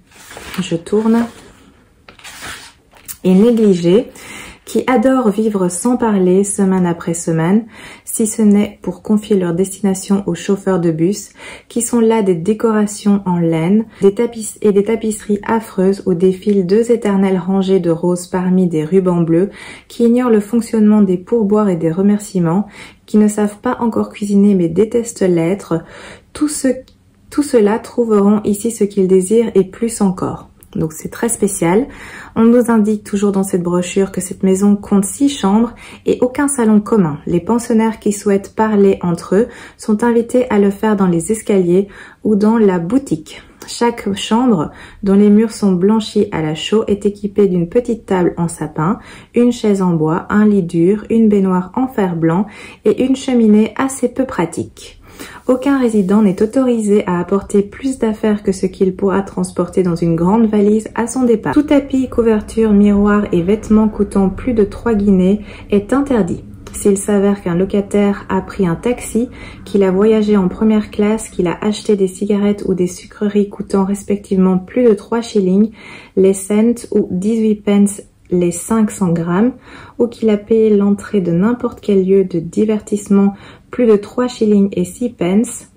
qui adorent vivre sans parler semaine après semaine, si ce n'est pour confier leur destination aux chauffeurs de bus, qui sont là des décorations en laine, des tapisseries affreuses où défilent 2 éternelles rangées de roses parmi des rubans bleus, qui ignorent le fonctionnement des pourboires et des remerciements, qui ne savent pas encore cuisiner mais détestent l'être. Tout cela trouveront ici ce qu'ils désirent et plus encore. Donc c'est très spécial. On nous indique toujours dans cette brochure que cette maison compte 6 chambres et aucun salon commun. Les pensionnaires qui souhaitent parler entre eux sont invités à le faire dans les escaliers ou dans la boutique. Chaque chambre, dont les murs sont blanchis à la chaux, est équipée d'une petite table en sapin, une chaise en bois, un lit dur, une baignoire en fer blanc et une cheminée assez peu pratique. Aucun résident n'est autorisé à apporter plus d'affaires que ce qu'il pourra transporter dans une grande valise à son départ. Tout tapis, couverture, miroir et vêtements coûtant plus de 3 guinées est interdit. S'il s'avère qu'un locataire a pris un taxi, qu'il a voyagé en première classe, qu'il a acheté des cigarettes ou des sucreries coûtant respectivement plus de 3 shillings, les cents ou 18 pence les 500 grammes, ou qu'il a payé l'entrée de n'importe quel lieu de divertissement plus de 3 shillings et 6 pence,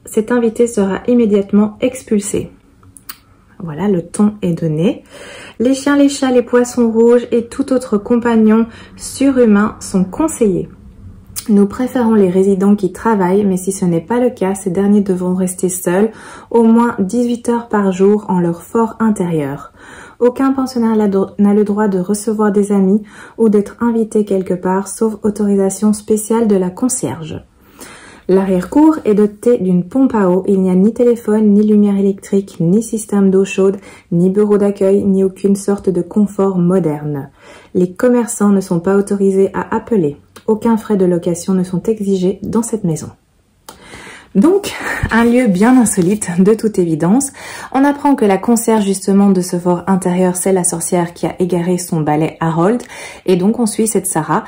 Cet invité sera immédiatement expulsé. Voilà, le ton est donné. Les chiens, les chats, les poissons rouges et tout autre compagnon surhumain sont conseillés. Nous préférons les résidents qui travaillent, mais si ce n'est pas le cas, ces derniers devront rester seuls au moins 18 heures par jour en leur fort intérieur. Aucun pensionnaire n'a le droit de recevoir des amis ou d'être invité quelque part, sauf autorisation spéciale de la concierge. L'arrière-cour est doté d'une pompe à eau. Il n'y a ni téléphone, ni lumière électrique, ni système d'eau chaude, ni bureau d'accueil, ni aucune sorte de confort moderne. Les commerçants ne sont pas autorisés à appeler. Aucun frais de location ne sont exigés dans cette maison. Donc, un lieu bien insolite, de toute évidence. On apprend que la concierge justement de ce fort intérieur, c'est la sorcière qui a égaré son balai Harold. Et donc, on suit cette Sarah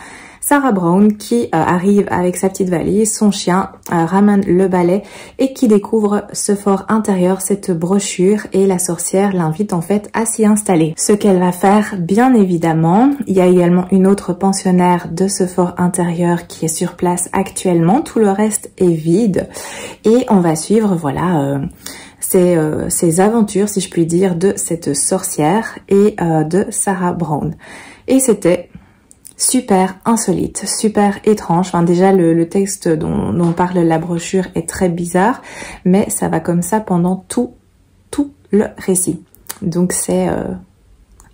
Brown qui arrive avec sa petite valise, son chien ramène le balai et qui découvre ce fort intérieur, cette brochure, et la sorcière l'invite en fait à s'y installer. Ce qu'elle va faire, bien évidemment, il y a également une autre pensionnaire de ce fort intérieur qui est sur place actuellement, tout le reste est vide et on va suivre voilà ces aventures, si je puis dire, de cette sorcière et de Sarah Brown. Et c'était super insolite, super étrange. Enfin, déjà, le texte dont parle la brochure est très bizarre, mais ça va comme ça pendant tout le récit. Donc, c'est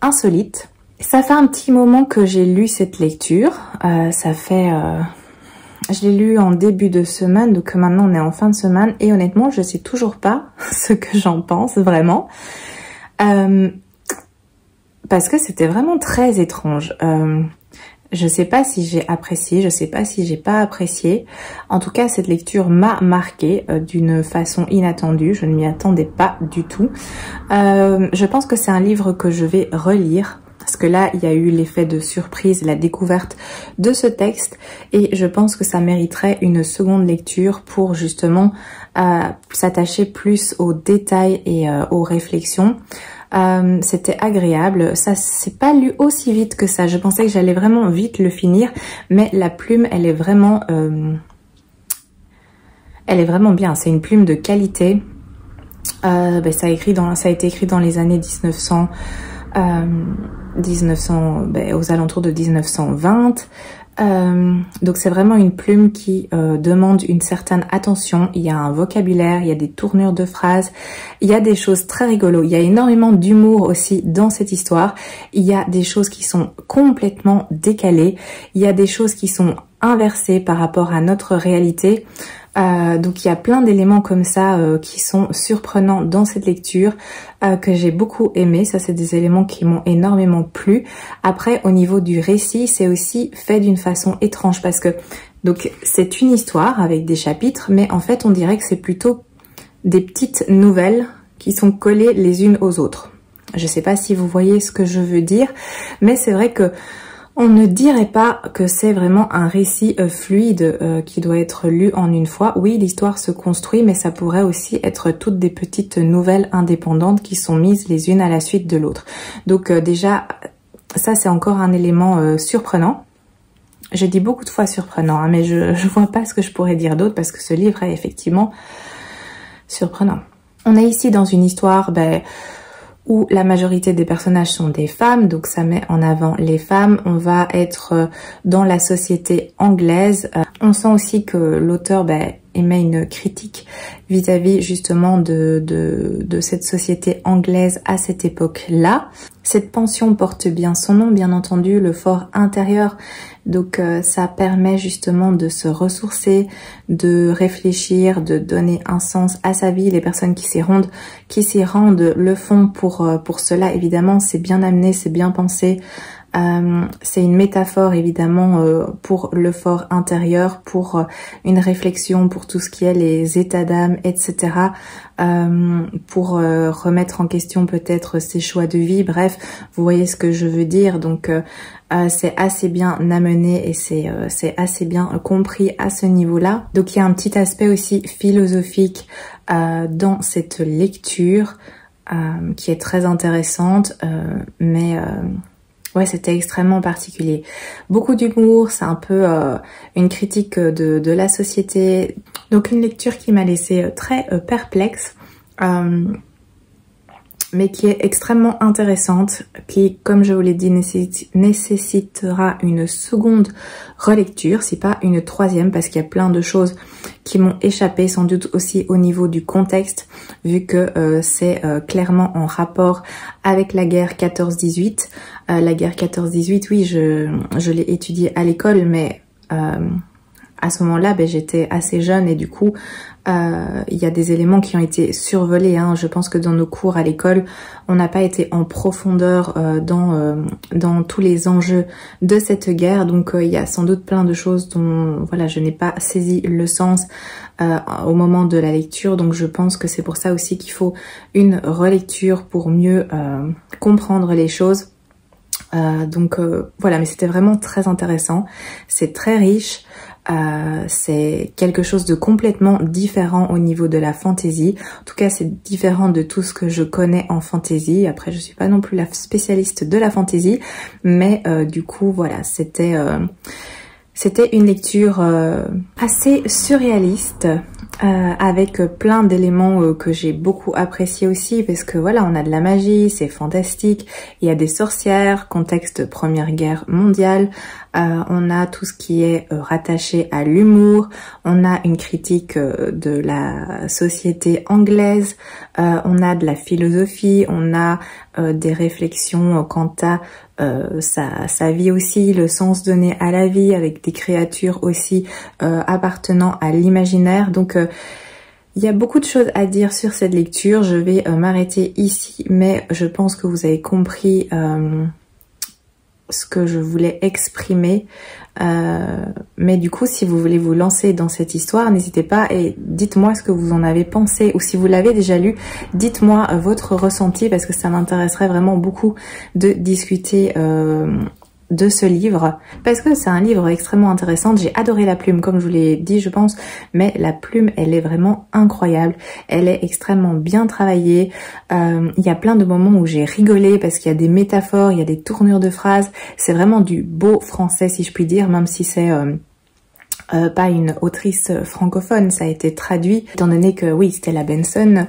insolite. Ça fait un petit moment que j'ai lu cette lecture. Je l'ai lu en début de semaine, donc maintenant on est en fin de semaine, et honnêtement, je sais toujours pas ce que j'en pense, vraiment. Parce que c'était vraiment très étrange. Je sais pas si j'ai apprécié, je sais pas si j'ai pas apprécié. En tout cas, cette lecture m'a marquée d'une façon inattendue. Je ne m'y attendais pas du tout. Je pense que c'est un livre que je vais relire. Parce que là, il y a eu l'effet de surprise, la découverte de ce texte. Et je pense que ça mériterait une seconde lecture pour justement s'attacher plus aux détails et aux réflexions. C'était agréable, ça c'est pas lu aussi vite que ça, je pensais que j'allais vraiment vite le finir, mais la plume elle est vraiment bien, c'est une plume de qualité. Ça a été écrit dans les années 1900, aux alentours de 1920. Donc c'est vraiment une plume qui demande une certaine attention. Il y a un vocabulaire, il y a des tournures de phrases, il y a des choses très rigolos. Il y a énormément d'humour aussi dans cette histoire. Il y a des choses qui sont complètement décalées. Il y a des choses qui sont inversées par rapport à notre réalité. Donc il y a plein d'éléments comme ça qui sont surprenants dans cette lecture que j'ai beaucoup aimé. Ça c'est des éléments qui m'ont énormément plu. Après au niveau du récit, c'est aussi fait d'une façon étrange parce que donc c'est une histoire avec des chapitres, mais en fait on dirait que c'est plutôt des petites nouvelles qui sont collées les unes aux autres. Je sais pas si vous voyez ce que je veux dire, mais c'est vrai que on ne dirait pas que c'est vraiment un récit fluide qui doit être lu en une fois. Oui, l'histoire se construit, mais ça pourrait aussi être toutes des petites nouvelles indépendantes qui sont mises les unes à la suite de l'autre. Donc déjà, ça c'est encore un élément surprenant. Je dis beaucoup de fois surprenant, hein, mais je vois pas ce que je pourrais dire d'autre parce que ce livre est effectivement surprenant. On est ici dans une histoire où la majorité des personnages sont des femmes, donc ça met en avant les femmes. On va être dans la société anglaise. On sent aussi que l'auteur émet une critique vis-à-vis justement de cette société anglaise à cette époque-là. Cette pension porte bien son nom, bien entendu, le fort intérieur. Donc ça permet justement de se ressourcer, de réfléchir, de donner un sens à sa vie. Les personnes qui s'y rendent le font pour cela. Évidemment, c'est bien amené, c'est bien pensé. C'est une métaphore évidemment pour le fort intérieur, pour une réflexion, pour tout ce qui est les états d'âme, etc. Pour remettre en question peut-être ses choix de vie. Bref, vous voyez ce que je veux dire. Donc c'est assez bien amené et c'est assez bien compris à ce niveau-là. Donc il y a un petit aspect aussi philosophique dans cette lecture qui est très intéressante, mais ouais, c'était extrêmement particulier. Beaucoup d'humour, c'est un peu une critique de la société. Donc une lecture qui m'a laissé très perplexe. Mais qui est extrêmement intéressante, qui, comme je vous l'ai dit, nécessitera une seconde relecture, si pas une troisième, parce qu'il y a plein de choses qui m'ont échappé, sans doute aussi au niveau du contexte, vu que c'est clairement en rapport avec la guerre 14-18. La guerre 14-18, oui, je l'ai étudiée à l'école, mais à ce moment-là, j'étais assez jeune et du coup, il y a des éléments qui ont été survolés. Hein. Je pense que dans nos cours à l'école, on n'a pas été en profondeur dans tous les enjeux de cette guerre. Donc, il y a sans doute plein de choses dont voilà, je n'ai pas saisi le sens au moment de la lecture. Donc, je pense que c'est pour ça aussi qu'il faut une relecture pour mieux comprendre les choses. Voilà, mais c'était vraiment très intéressant. C'est très riche. C'est quelque chose de complètement différent au niveau de la fantasy. En tout cas, c'est différent de tout ce que je connais en fantasy. Après, je suis pas non plus la spécialiste de la fantasy, mais du coup, voilà, c'était une lecture assez surréaliste. Avec plein d'éléments que j'ai beaucoup apprécié aussi, parce que voilà, on a de la magie, c'est fantastique, il y a des sorcières, contexte Première Guerre mondiale, on a tout ce qui est rattaché à l'humour, on a une critique de la société anglaise, on a de la philosophie, on a des réflexions quant à sa vie aussi, le sens donné à la vie, avec des créatures aussi appartenant à l'imaginaire. Donc il y a beaucoup de choses à dire sur cette lecture. Je vais m'arrêter ici, mais je pense que vous avez compris ce que je voulais exprimer. Mais du coup, si vous voulez vous lancer dans cette histoire, n'hésitez pas et dites-moi ce que vous en avez pensé, ou si vous l'avez déjà lu, dites-moi votre ressenti, parce que ça m'intéresserait vraiment beaucoup de discuter de ce livre, parce que c'est un livre extrêmement intéressant. J'ai adoré la plume, comme je vous l'ai dit, je pense, mais la plume, elle est vraiment incroyable, elle est extrêmement bien travaillée. Il y a plein de moments où j'ai rigolé, parce qu'il y a des métaphores, il y a des tournures de phrases, c'est vraiment du beau français, si je puis dire, même si c'est pas une autrice francophone, ça a été traduit, étant donné que oui, Stella Benson,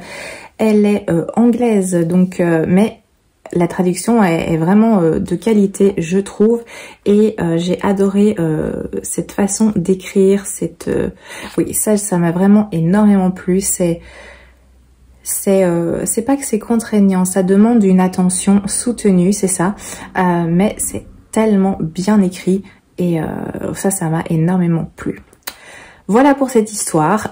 elle est anglaise, donc mais la traduction est vraiment de qualité, je trouve, et j'ai adoré cette façon d'écrire, oui, ça m'a vraiment énormément plu. C'est pas que c'est contraignant, ça demande une attention soutenue, c'est ça, mais c'est tellement bien écrit et ça m'a énormément plu. Voilà pour cette histoire.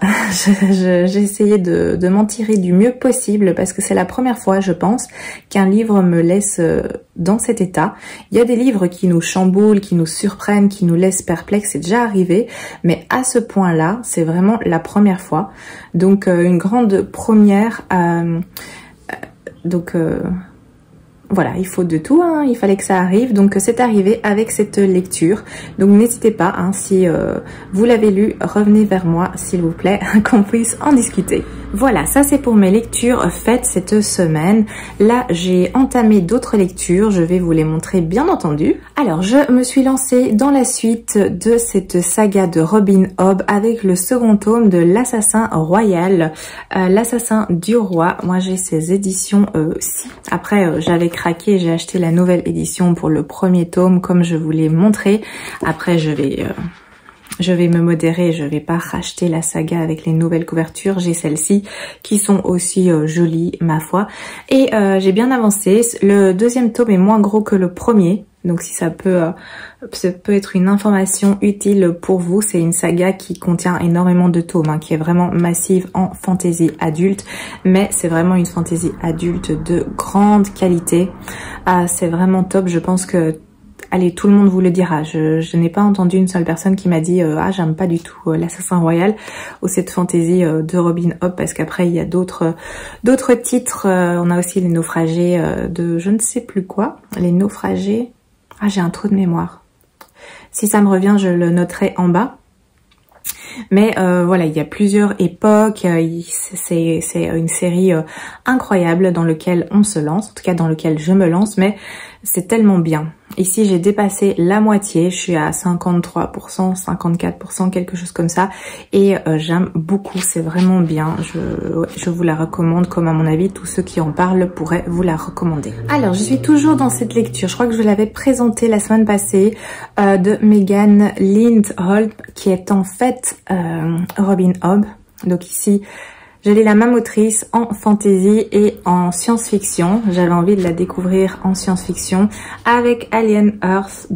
J'ai essayé de m'en tirer du mieux possible, parce que c'est la première fois, je pense, qu'un livre me laisse dans cet état. Il y a des livres qui nous chamboulent, qui nous surprennent, qui nous laissent perplexes, c'est déjà arrivé, mais à ce point-là, c'est vraiment la première fois. Donc une grande première. Voilà, il faut de tout, hein, il fallait que ça arrive, donc c'est arrivé avec cette lecture. Donc n'hésitez pas, hein, si vous l'avez lu, revenez vers moi s'il vous plaît, qu'on puisse en discuter. Voilà, ça c'est pour mes lectures faites cette semaine. Là, j'ai entamé d'autres lectures, je vais vous les montrer bien entendu. Alors, je me suis lancée dans la suite de cette saga de Robin Hobb avec le second tome de l'Assassin Royal, l'Assassin du Roi. Moi, j'ai ces éditions-ci. Après, j'avais craqué, j'ai acheté la nouvelle édition pour le premier tome, comme je vous l'ai montré. Après, je vais me modérer, je vais pas racheter la saga avec les nouvelles couvertures. J'ai celles-ci qui sont aussi jolies, ma foi. Et j'ai bien avancé. Le deuxième tome est moins gros que le premier. Donc si ça peut être une information utile pour vous, c'est une saga qui contient énormément de tomes, hein, qui est vraiment massive en fantasy adulte. Mais c'est vraiment une fantasy adulte de grande qualité. C'est vraiment top, je pense que... Allez, tout le monde vous le dira. Je n'ai pas entendu une seule personne qui m'a dit ah, j'aime pas du tout l'Assassin Royal ou cette fantaisie de Robin Hobb, parce qu'après il y a d'autres titres. On a aussi les naufragés de je ne sais plus quoi. Les naufragés. Ah, j'ai un trou de mémoire. Si ça me revient, je le noterai en bas. Mais voilà, il y a plusieurs époques, c'est une série incroyable dans laquelle on se lance, en tout cas dans laquelle je me lance, mais c'est tellement bien. Ici, j'ai dépassé la moitié, je suis à 53%, 54%, quelque chose comme ça. Et j'aime beaucoup, c'est vraiment bien. Je vous la recommande, comme à mon avis, tous ceux qui en parlent pourraient vous la recommander. Alors, je suis toujours dans cette lecture. Je crois que je l'avais présentée la semaine passée de Megan Lindholm, qui est en fait Robin Hobb. Donc ici, je lis la même autrice en fantasy et en science-fiction. J'avais envie de la découvrir en science-fiction avec Alien Earth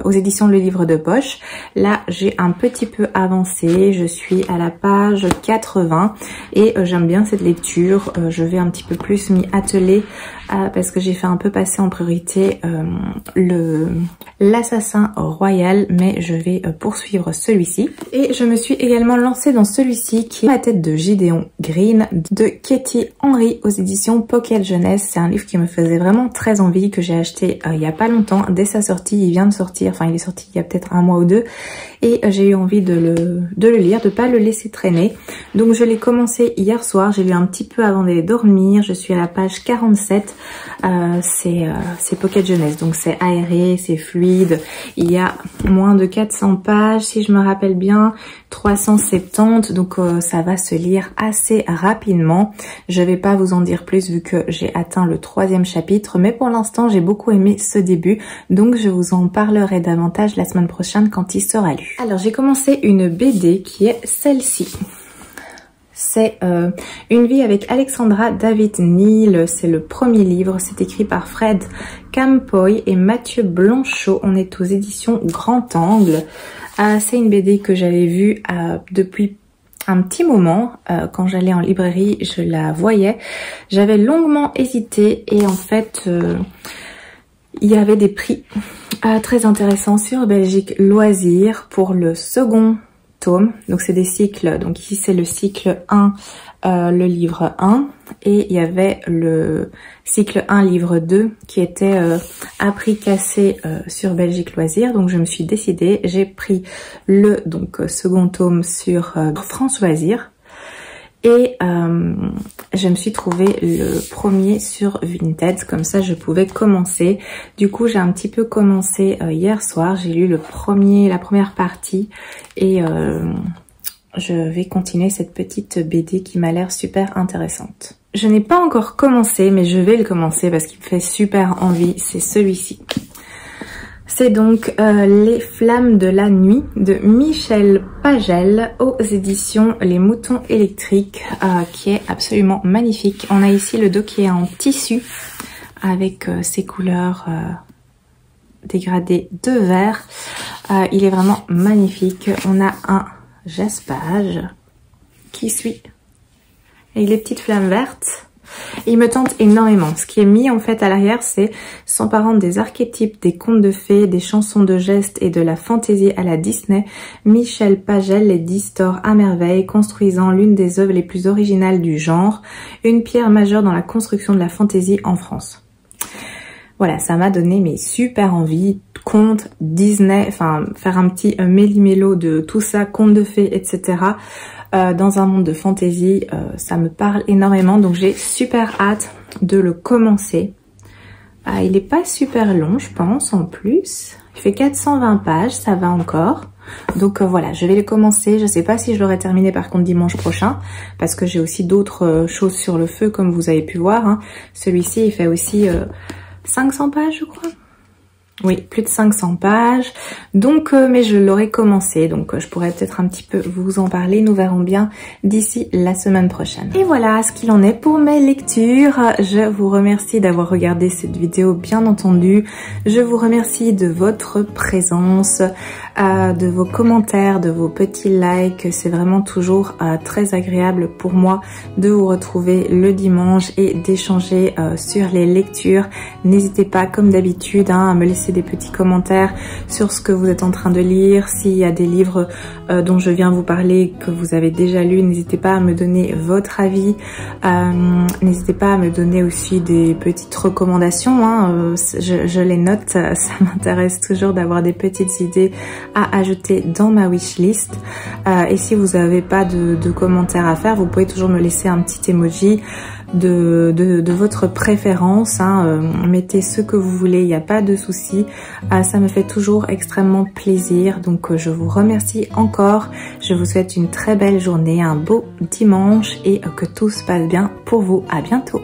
aux éditions Le Livre de Poche. Là, j'ai un petit peu avancé. Je suis à la page 80 et j'aime bien cette lecture. Je vais un petit peu plus m'y atteler parce que j'ai fait un peu passer en priorité l'assassin royal, mais je vais poursuivre celui-ci. Et je me suis également lancée dans celui-ci qui est La tête de Gideon Green de Katie Henry aux éditions Pocket Jeunesse. C'est un livre qui me faisait vraiment très envie, que j'ai acheté il y a pas longtemps, dès sa sortie. Il vient de sortir, enfin il est sorti il y a peut-être un mois ou deux, et j'ai eu envie de le lire, de pas le laisser traîner. Donc je l'ai commencé hier soir, j'ai lu un petit peu avant d'aller dormir. Je suis à la page 47. C'est Pocket Jeunesse, donc c'est aéré, c'est fluide. Il y a moins de 400 pages, si je me rappelle bien, 370, donc ça va se lire assez rapidement. Je vais pas vous en dire plus vu que j'ai atteint le 3e chapitre, mais pour l'instant j'ai beaucoup aimé ce début, donc je vous en parlerai davantage la semaine prochaine quand il sera lu. Alors j'ai commencé une BD qui est celle-ci. C'est Une vie avec Alexandra David Neal, c'est le premier livre, c'est écrit par Fred Campoy et Mathieu Blanchot. On est aux éditions Grand Angle. C'est une BD que j'avais vue depuis un petit moment. Quand j'allais en librairie, je la voyais. J'avais longuement hésité et en fait, il y avait des prix très intéressants sur Belgique Loisirs pour le second tome. Donc c'est des cycles, donc ici c'est le cycle 1, le livre 1, et il y avait le cycle 1 livre 2 qui était à prix cassé sur Belgique Loisirs. Donc je me suis décidée, j'ai pris le second tome sur France Loisirs. Et je me suis trouvé le premier sur Vinted, comme ça je pouvais commencer. Du coup j'ai un petit peu commencé hier soir, j'ai lu la première partie et je vais continuer cette petite BD qui m'a l'air super intéressante. Je n'ai pas encore commencé, mais je vais le commencer parce qu'il me fait super envie, c'est celui-ci. C'est donc Les Flammes de la Nuit de Michel Pagel aux éditions Les Moutons Électriques, qui est absolument magnifique. On a ici le dos qui est en tissu avec ses couleurs dégradées de vert. Il est vraiment magnifique. On a un jaspage qui suit avec les petites flammes vertes. Il me tente énormément. Ce qui est mis en fait à l'arrière, c'est s'emparant des archétypes, des contes de fées, des chansons de gestes et de la fantaisie à la Disney. Michel Pagel les distord à merveille, construisant l'une des œuvres les plus originales du genre, une pierre majeure dans la construction de la fantaisie en France. Voilà, ça m'a donné mais super envie. Contes, Disney, enfin faire un petit méli-mélo de tout ça, contes de fées, etc. Dans un monde de fantasy, ça me parle énormément, donc j'ai super hâte de le commencer. Il est pas super long, je pense, en plus. Il fait 420 pages, ça va encore. Donc voilà, je vais le commencer. Je sais pas si je l'aurai terminé par contre dimanche prochain, parce que j'ai aussi d'autres choses sur le feu, comme vous avez pu voir. Hein. Celui-ci, il fait aussi 500 pages, je crois. Oui, plus de 500 pages. Donc, mais je l'aurai commencé, donc je pourrais peut-être un petit peu vous en parler. Nous verrons bien d'ici la semaine prochaine. Et voilà ce qu'il en est pour mes lectures. Je vous remercie d'avoir regardé cette vidéo, bien entendu. Je vous remercie de votre présence, de vos commentaires, de vos petits likes. C'est vraiment toujours très agréable pour moi de vous retrouver le dimanche et d'échanger sur les lectures. N'hésitez pas, comme d'habitude, à me laisser laisser des petits commentaires sur ce que vous êtes en train de lire. S'il y a des livres dont je viens vous parler que vous avez déjà lu, n'hésitez pas à me donner votre avis. N'hésitez pas à me donner aussi des petites recommandations, hein. Je les note, ça m'intéresse toujours d'avoir des petites idées à ajouter dans ma wishlist. Et si vous n'avez pas de commentaires à faire, vous pouvez toujours me laisser un petit emoji de votre préférence, hein. Mettez ce que vous voulez, il n'y a pas de souci. Ça me fait toujours extrêmement plaisir, donc je vous remercie encore. Je vous souhaite une très belle journée, un beau dimanche et que tout se passe bien pour vous. À bientôt.